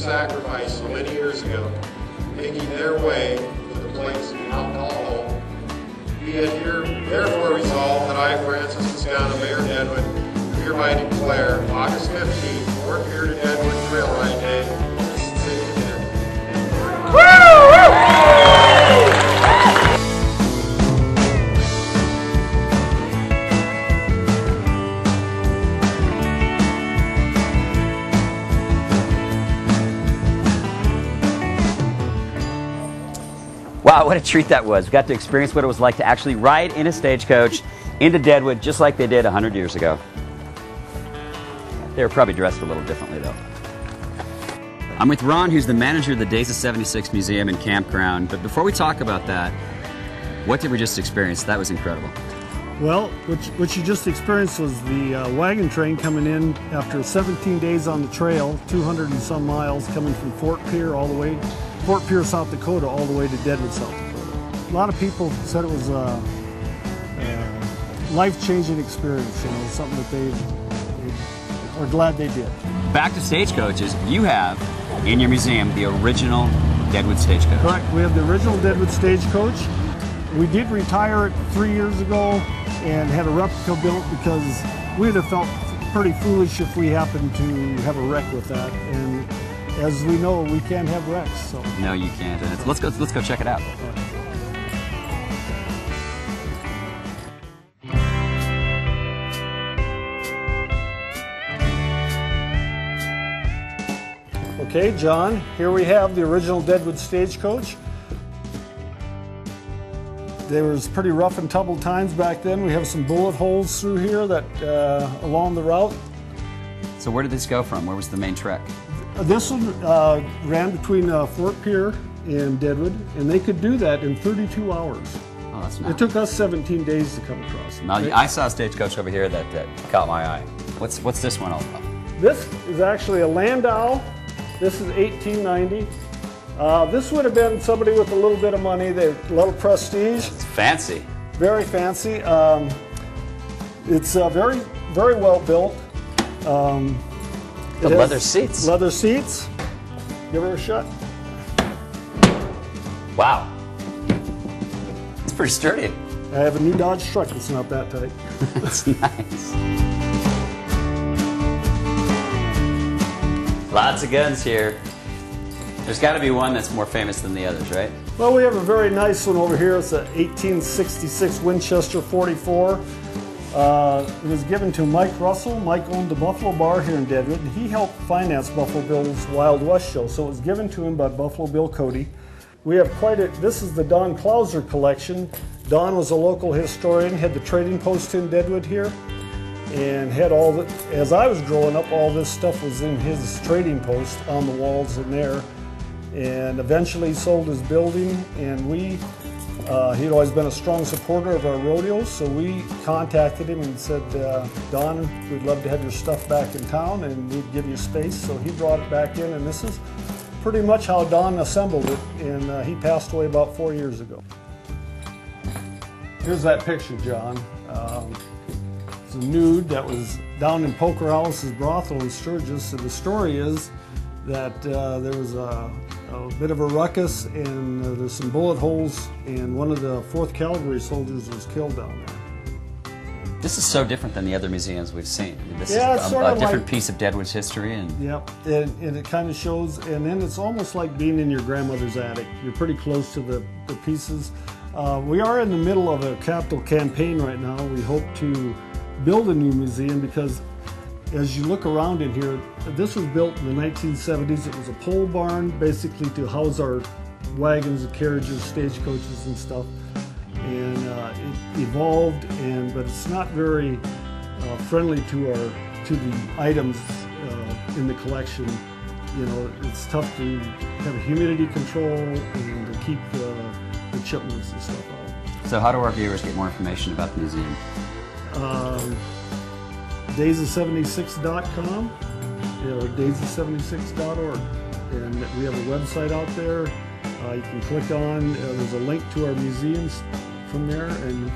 sacrifice so many years ago, making their way to the place we now call home. Be it here, therefore resolved that I, Francis Toscano, Mayor Deadwood, hereby declare August 15th, Fort Pier to Deadwood Trail Ride Day in the city of Deadwood. Wow, what a treat that was. We got to experience what it was like to actually ride in a stagecoach into Deadwood just like they did 100 years ago. They were probably dressed a little differently though. I'm with Ron, who's the manager of the Days of 76 Museum and Campground. But before we talk about that, what did we just experience? That was incredible. Well, what you just experienced was the wagon train coming in after 17 days on the trail, 200 and some miles, coming from Fort Pier all the way, Fort Pier, South Dakota, all the way to Deadwood, South Dakota. A lot of people said it was a life-changing experience, you know, something that they are glad they did. Back to stagecoaches, you have in your museum the original Deadwood stagecoach. Correct, we have the original Deadwood stagecoach. We did retire it 3 years ago and had a replica built because we would have felt pretty foolish if we happened to have a wreck with that. And as we know, we can't have wrecks. So no, you can't. And let's go check it out. Okay, John, here we have the original Deadwood stagecoach. There was pretty rough and tumble times back then. We have some bullet holes through here that along the route. So where did this go from? Where was the main trek? This one ran between Fort Pier and Deadwood, and they could do that in 32 hours. Oh, that's nice. It took us 17 days to come across. Now, I saw a stagecoach over here that caught my eye. What's this one all about? This is actually a Landau. This is 1890. This would have been somebody with a little bit of money, a little prestige. It's fancy. Very fancy. It's very, very well built. The leather seats. Leather seats. Give her a shot. Wow. It's pretty sturdy. I have a new Dodge truck that's not that tight. That's nice. Lots of guns here. There's got to be one that's more famous than the others, right? Well, we have a very nice one over here. It's a 1866 Winchester 44. It was given to Mike Russell. Mike owned the Buffalo Bar here in Deadwood, and he helped finance Buffalo Bill's Wild West show. So it was given to him by Buffalo Bill Cody. We have this is the Don Clauser collection. Don was a local historian, had the trading post in Deadwood here, and had all the, as I was growing up, all this stuff was in his trading post on the walls in there. And eventually he sold his building, and he'd always been a strong supporter of our rodeos, so we contacted him and said, Don, we'd love to have your stuff back in town and we'd give you space. So he brought it back in, and this is pretty much how Don assembled it, and he passed away about 4 years ago. Here's that picture, John. It's a nude that was down in Poker Alice's brothel in Sturgis, and the story is that there was a bit of a ruckus, and there's some bullet holes, and one of the 4th Cavalry soldiers was killed down there. This is so different than the other museums we've seen. I mean, this Yeah, is it's a sort of different like, piece of Deadwood's history. And yep, and it kind of shows, and then it's almost like being in your grandmother's attic. You're pretty close to the pieces. We are in the middle of a capital campaign right now. We hope to build a new museum because as you look around in here, this was built in the 1970s. It was a pole barn, basically to house our wagons, carriages, stagecoaches, and stuff. And it evolved, but it's not very friendly to the items in the collection. You know, it's tough to have humidity control and to keep the chipmunks and stuff out. so how do our viewers get more information about the museum? Days of76.com or days of76.org, and we have a website out there. You can click on. There's a link to our museums from there, and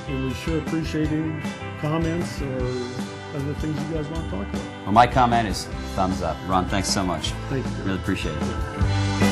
we sure appreciate any comments or other things you guys want to talk about. Well, my comment is thumbs up. Ron, thanks so much. Thank you. Really appreciate it.